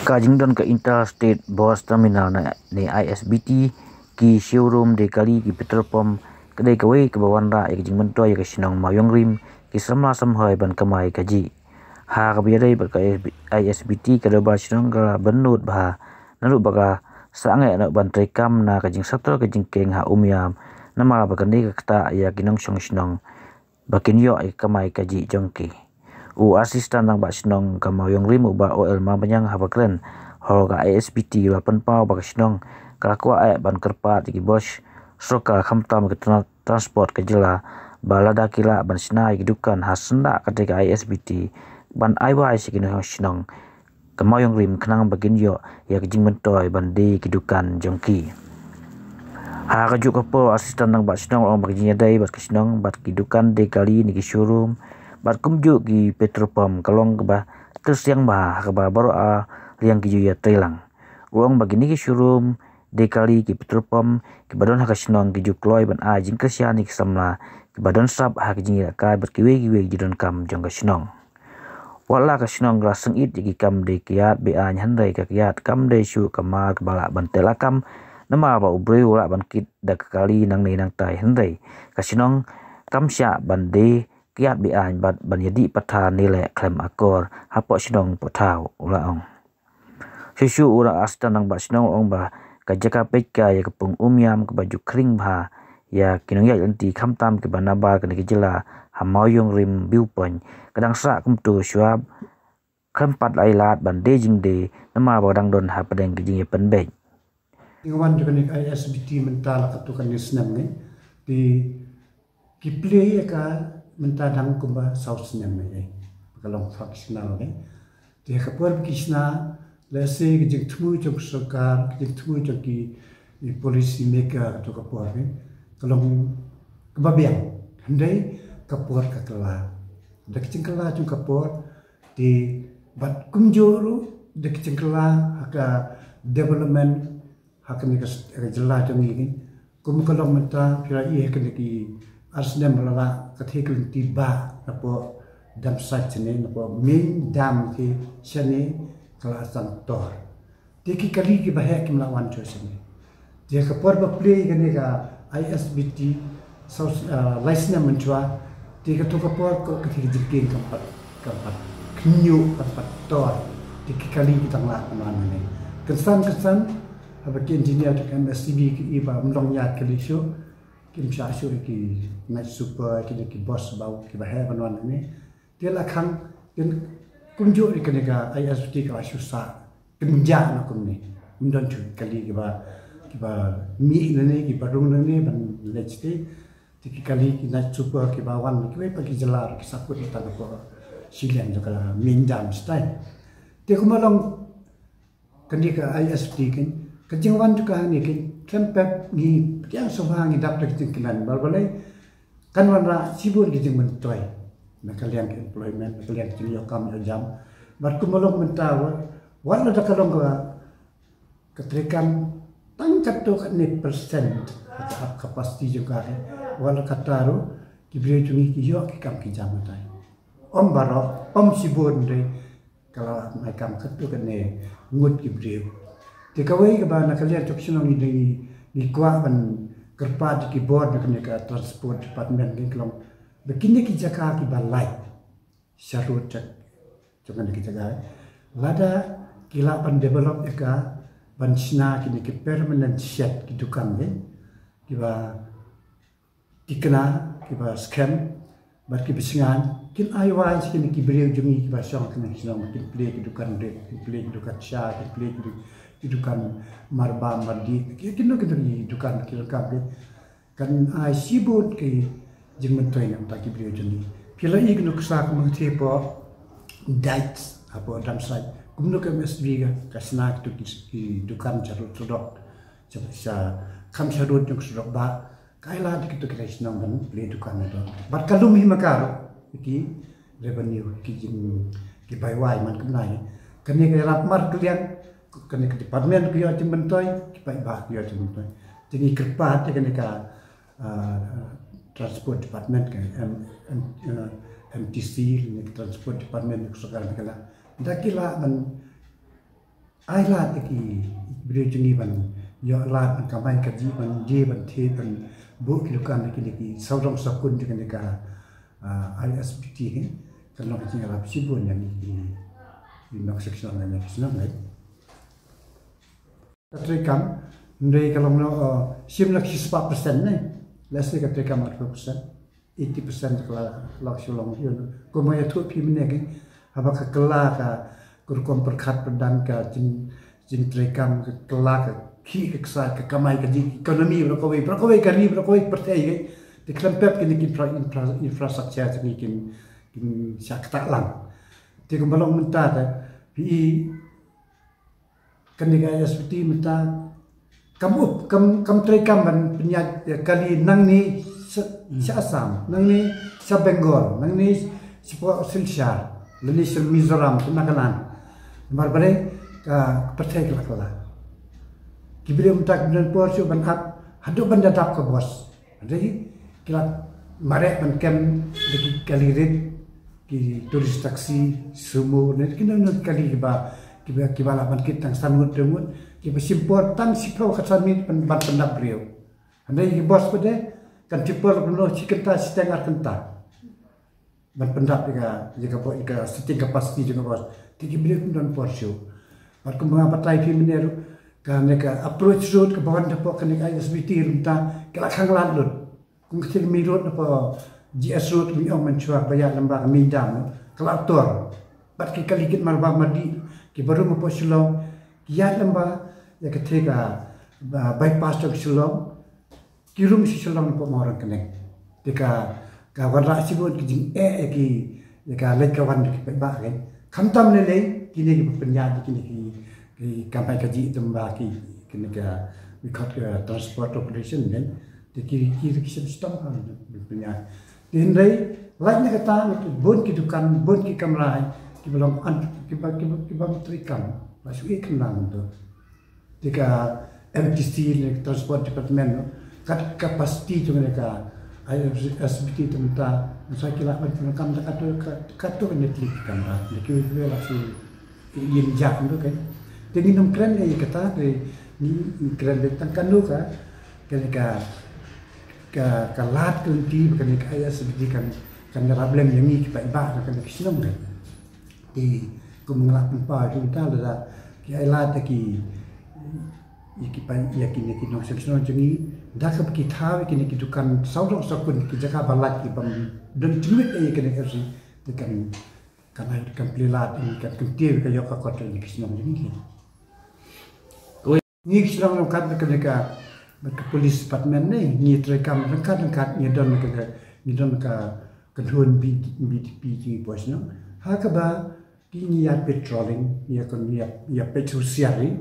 Kajingdon ke Interstate Bus Terminal ni ISBT ki showroom de kali ki petrol pump kedai kawai ke bawan ra ke jing mento ya ke sinong mayong rim ki samla samhai ban kamai kaji ha ka biadai ber ka ISBT ke doba sinong ka benut bah nalu baka sangai na ban trekam na ka jing satol ke jing keng ha umyam nama ba kan ka kata ya kinong song sinong bakin yo kamai kaji jongki asistan nang ba sinong kamayong rim ba OL ma banyang habakren hol ka ISBT ba penpau ba sinong kalakwa ay ban kerpa di bos soka khamtam ke transport ke jela balada kila ban sinai kedukan hasenda ketika ISBT ban aiwai sikinong sinong kamayong rim kenang bagin yo ya kejing mentoy ban di kedukan jongki ha kajuk kapo asistan nang ba sinong ong bagin dai bat kesinong bat kedukan de kali ni ke showroom bat kumju ki petrol pump kalong ba terus yang ba baru liang ki ya telang uang begini ki showroom de kali ki petrol pump ki badon ha kasinong ki jukloi ban jing kasiani ki samla ki badon sap ha ki jing ka bat ki we jidon kam jong kasinong wala kasinong graseng it ki kam de kiat be handai ka kiat kam de shu kamar bala ban telakam nama ba ubre wala ban kit da kali nang nei nang tai handai kasinong kam sya ban de kiat bi bat ban yadi patha nile klem akor hapo sinong potau ulaong susu ura astan nang ba sinong ong ba kajaka peka ya kepung umyam ke baju kering bah ya kinong ya lenti khamtam ke banaba ke jela hamayong rim viewpoint kadang sa kumtu syab kempat lailat ban de jing de nama badang don ha padeng ke jing penbek ingwan juga ni ISBT mental katu kan isnam ni di kiplay ka mentadang kumba south sinam ni kalong faksional ni dia kapur kisna lese gijing tmu jok sokar gijing tmu jok ki polisi maker to kapur ni kalong kebabiang handai kapur kakela dak cingkela jong kapur di bat kumjuru dak cingkela haka development haka ni ka jela jong ni kum kalong menta pira i haka ni arsnem lala kathekul tiba napo dam site ne napo main dam ki chane kala sang tor teki kali ki bahek mlawan chosne dia ka porba play gane ka ISBT south license mentua teka to ka por ko kathi jikin kampat knyu kampat tor teki kali kita ngak mana ne kesan apa ki engineer to MSCB ki iba mlong ya kali syo kim sha shu ki night super ki boss bau ki bahaya banwan ni dia la khang kin kunjo ri ka ISBT ka shu sa kenja na kum ni mundon chu kali ki ba mi ni ki barung ni ban lechti ki kali ki night super ki ba wan ki pa ki jelar ki saput ta ko silen jo kala minjam style te kumalong kandi ka ISBT kin kajingwan tu ka ni kin kempep ni yang sobangi dapat tingkilan balbalai kan wanra sibur gijing mentoy na kalian employment na kalian kini kam jam bar kumalong mentawa wala da kalong ka ketrikan tangkat to ni percent at capacity juga wala kataru kibre tungi ki yo ki kam ki jam tai baro sibur ndai kalau mai kam katu kan ne ngut kibre tikawai ka ba na kalian toksinong ni kwa ban kerpa di board ni ka transport department ni klong begini ki jaka ki balai syarut jangan ki jaga lada kila ban develop ka ban sina ki permanent shed ki dukan ni ki ba tikna ki ba scam bar ki bisingan kin aiwa ki beriu jumi ki ba syang ki sinong ki play ki dukan de ki play ki dukan sha ki play ki dukan marba mardi kino di dukan kilkap kan ai sibut ke jingmen toy nam ta ki brio jeni pila ig nuk sak mang tepo dates apo dam sai kumno ka mes viga ka snack to ki dukan jarut tudok sa kam sarut nuk sudok ba kaila dik to kres nam ban ple dukan do bat kalum hi makaro ki revenue ki jing ki bai wai man kumnai kan ni ka rap mar klian kan ke department ke yo mentoy kipai ba ke yo mentoy jadi kerpat kan ka transport department kan MTC ni transport department ke sekarang kala dakila man ai la te ki brio jengi ban yo la ban kamai kaji ban je ban the ban bu ki dukan ki saudong sakun dengan ka ISBT ni kalau kita ngarap sibun yang di nok section yang senang ni keterekam ndai kalau no sim nak 4% ni last ni keterekam 40% 80% kalau sulong yo ko mo ya tu pi mene ke apa ka kela ka kurkom perkhat perdan ka jin terekam ka kela ka ki ka sa ka kamai ka ji ekonomi berkoi kari berkoi pertai ke di klempet kini infrastruktur ni kin syak tak lang ti ko balong menta ta pi kan diga seperti menta kam terekam ban penyat kali nang ni sa Assam nang ni sa Bengal nang ni sa Silchar lani sa Mizoram Nagaland barbare ka pertai kala kibire menta kemudian porsu ban hadu ban dadap ka bos jadi kila marek ban kem di kalirit ki turis taksi sumo ne kina no kali kiba la ban kitang sanut demut kiba simpor tang sipro katsamit ban pendap beliau andai ki bos pede kan tipor no cikenta sitengar kenta ban pendap jika bo ika sitting capacity juga bos tiki beliau dan porsio bat kembang patai pi meneru kan neka approach road ke bawah dapok kan neka SBT runta kala khanglan lut kung kecil mirut apa GS road mi om mencuak bayar lembah midam kelaktor bat ki kalikit marba madi ki baru mapo Shillong ya lembah ya ketika bypass to Shillong kirum si Shillong po moran kene tika ka warra sibut ki jing ki ya ka lek kawan ki ba kan khamtam ne le kini ki penyat kini ki kampai kaji tembak ki kini ka because transport operation kan di kiri sistem kan punya dindai lainnya kata bon ki dukan bon ki kamrai ki belum ki bang terikan masuk ikan nang tu jika MTC transport department kat kapasiti tu mereka SBT tu minta saya kira macam kam kata ni klik kamera ni ki langsung yin jak tu kan jadi nom keren ni kata ni keren tangkan tu ka ketika ka lat kunti bukan kaya seperti kan problem yang ni kita ibah kan kesenam kan di kumulak empat kita ada ki lat ki ikipan yakin ki nok seksyon jengi dah ke kita kini kidukan saudara sakun ki jaka balat ki bam dan jumit ai kene kersi tekan kana kan pelat ini kan kunti ka yok ka kota ni kesenam jengi ni kesenam kan ketika polis department ni terekam dekat ni don ka kedun BTP ni bos no hakaba ni ya patrolling ya kon ya petrosiari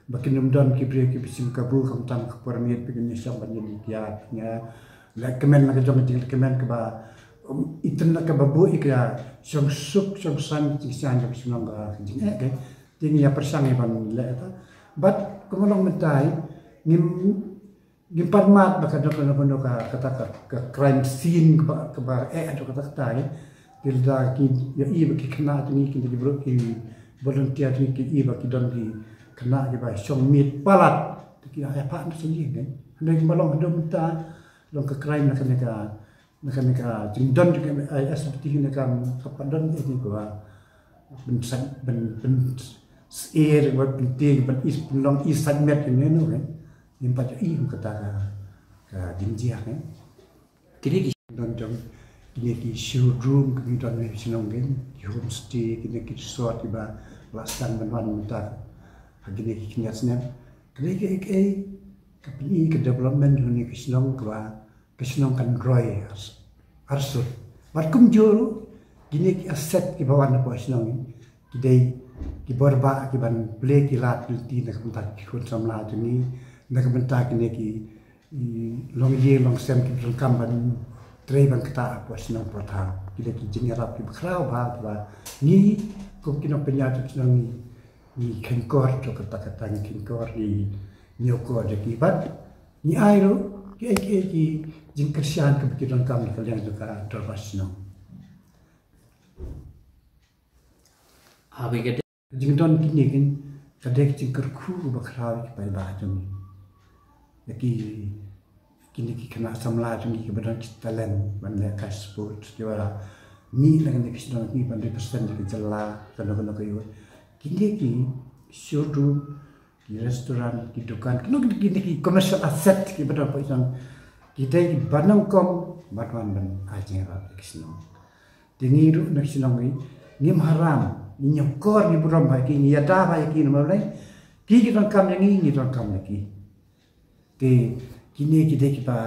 bakin don ki bre ki bisim kabu kam tam ka permit begini sam banyi dia nya la kemen na jong ti kemen ka ba itna ka babu ikya som suk som san ti san jong sinong ga jing ke ting ya persang ban le ta but kumolong mentai Gimparmat baka dokono kata crime scene ke bar atau kata tai tilda ki ya i baki kena ni ki di bro ki volunteer ni ki i baki don ki kena ki ba song mit palat ki ya pa na sini kan ndai malong do minta long ke crime nak jing don ki SBT ni kan kapadon ni ko ben air ben ting ben is long is met ni no kan impat i kata ka dinjia kan kini don jong kini ki showroom kini don ni sinong gen homestay kini ki sort iba lastan banwan mutar kini ki kinyasnya kini ki kapini ke development ni ki sinong kwa kesinong kan roy arsut barkum juru kini ki asset ki bawan po sinong kidai ki borba ki ban play ki lat ti na kumta ki kun samla ni nak bentak ni ki long ye long sem ki kam ban trei ban kata apa senang protha kita ki jengarap ki krau ba ni ko kino penyatu senang ni kengkor to kata ni kengkor ni nyoko de ki bat ni airo ki jing kersian ke bikiran kam kalian juga terpasno abi ke jing don kini kan kadek jingker ku bakrau ki pai ba jung yaki kini ki kena samla jung ki badan talent ban le ka sport jiwara ni la ni kisno ni ban 100% ki jalla kana ko yo kini ki showroom ki restoran ki dukan kini ki commercial asset ki badan pa isang kita ki banang kom batwan ban ajeng ra kisno tingi ru na kisno ni haram ni nyokor ni buram ba ki ni yada ba ki no lai ki don kam ni don kam ki te kini ki de ki ba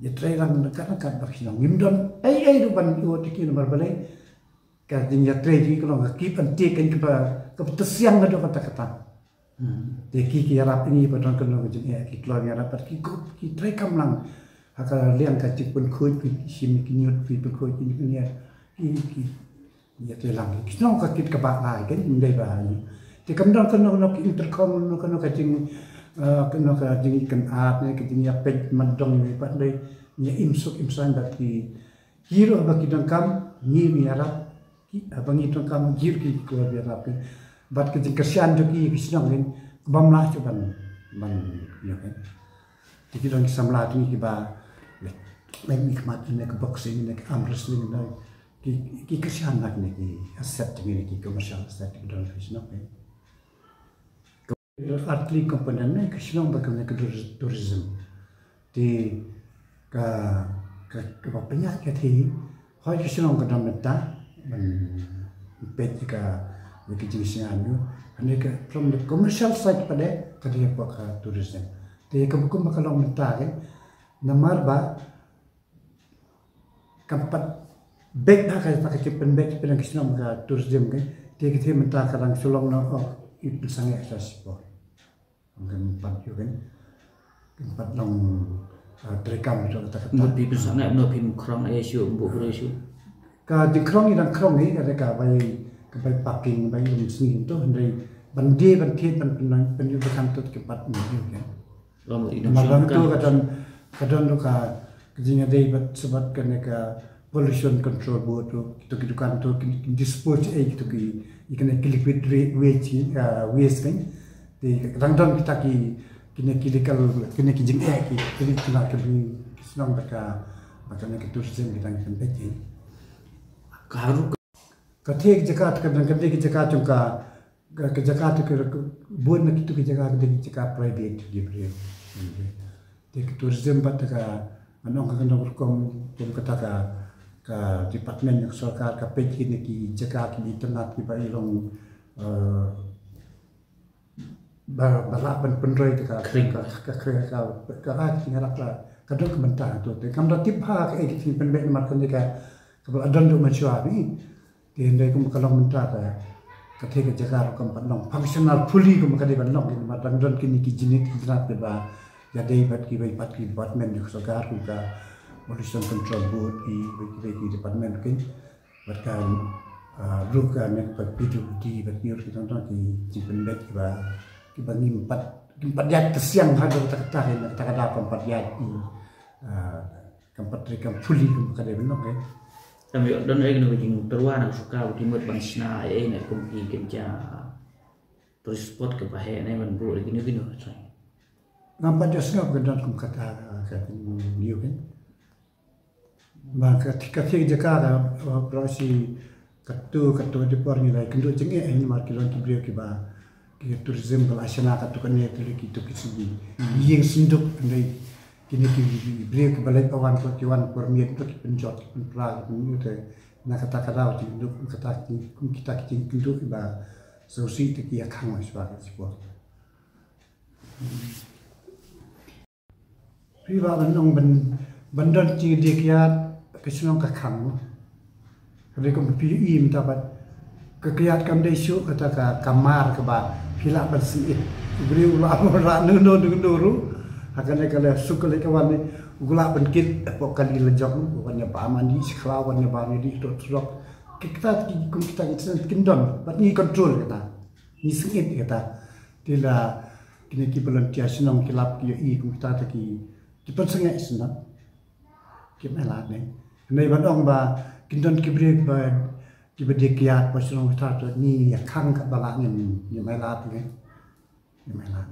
ya trai ram na kan ba ki no ngim don ai ru ban yo ti ki no ba lai ka din ya trai ki no ki pan te kan ki ba ka ta siang na do kata kata te ki yarap ni ba don kan no jin ya ki klor ya rapat ki trai kam lang haka liang ka tik pun khoi ki sim ki nyot pi pun khoi ki ni ya ki ya te lang ki no ka kit ka ba lai kan ni dai ba ni te kam don kan no ki intercom no kan ka jing no ka jing kan art ne ki jing ya pet man dong ni pa dai ni imsuk imsan da ki hiro ba ki don kam ni mi ara ki abang ni don kam gir ki ko bi ara pe bat ki jing kasian jo ki kisnong ni bam la chu ban yo kan ki don ki samla ni ki ba le mi kmat ne ka boxing ne ka arm wrestling ne ki kasihan nak ni ki accept ni ki commercial accept ki don fish no atli komponen ne kisno ba kan ke tourism ti ka ba penya ke thi hoi kisno ka dam ta ban pet ka ki jing anu ane ka from the commercial side pada ka dia ka tourism ti ka bukum ka long ta ke namar ba kampat back dah kai pen back pen kisno ka tourism ke ti ke menta karang sulong no itu sangat accessible mungkin empat juga kan empat long terekam itu kata kata no people sangat no pim krong ai shu bu bro shu ka di krong ni dan krong ni ada ka bai parking bai lum sini tu hendai bandi ban thiet ban pen yu kan tu ke pat ni kan rom i malam tu kadang tu ka jinga dei bat sebab kan ka pollution control board tu ki dukan tu dispose tu ki ikan liquid waste kan di rangdon kita ki kini kilikal kini kijing ki kini kena kebi senang mereka macam ni tourism kita kan peti karu kathek jakat kadang kadang ki jakat jungka ke jakat ke bon nak itu ki jakat ke jakat private di beri di tourism bat ka anong ka kena berkom kata ka department yang sarkar ka peti ni ki jakat ki tengah ki bai long balak ban penroi ka ki ngarak la kadang kementar tu te kam ratib ha ka ki penbe mar kan ka kabal adan do machwa ni te ndai kum kalong mentar ka the ka jaga kam panong functional fully kum ka de ban long ni mar dan don ki ni ki jinit idrat be ba ya dei bat ki bai pat ki department ni sarkar ku ka pollution control board ki department kin bat ka ruka nek pa pidu di bat ki ki ton ki penbe ki ba ki bagi empat yat kesiang ada kata ni kata empat yat empat rekam fully kata dia benar kan tapi don ai no jing terwa na suka di mut ban sna ai na kum ki kerja terus spot ke bahe na ban bro gini try nampak dia senang kan kum kata dia kan maka ketika Jakarta operasi katu di por ni lai kendo jenge ai mar kilon ki brio ki ba ki tourism bala asana ka to kan ne to ki to ki sidi yeng sinduk ndai kini ki brio ki balai awan ko ki wan por mi to ki penjot ki pra ni te na kata kata ti nduk kata ki kum kita ki nduk ba so si te ki akhang mas ba ki po ri ba ban ong ban ti de ki ya ke sunong ka khang Kali ko pi im dapat kekiat kam dai syu kata ka kamar ke ba pila bersiit beri ula ora no ru akan kala sukale kawan ni gula benkit apa kali lejok wannya pa mandi sekla wannya ba ni to trok kita kindon bat ni control kata ni singit kata tila kini ki volunteer sinong kilap ki i kum kita ta ki pensengai senang ki melat ni nei badong ba kindon ki break ba ki bede kiat pa sinong kita ta ni ya khang ka bala ni melat ni Imelan.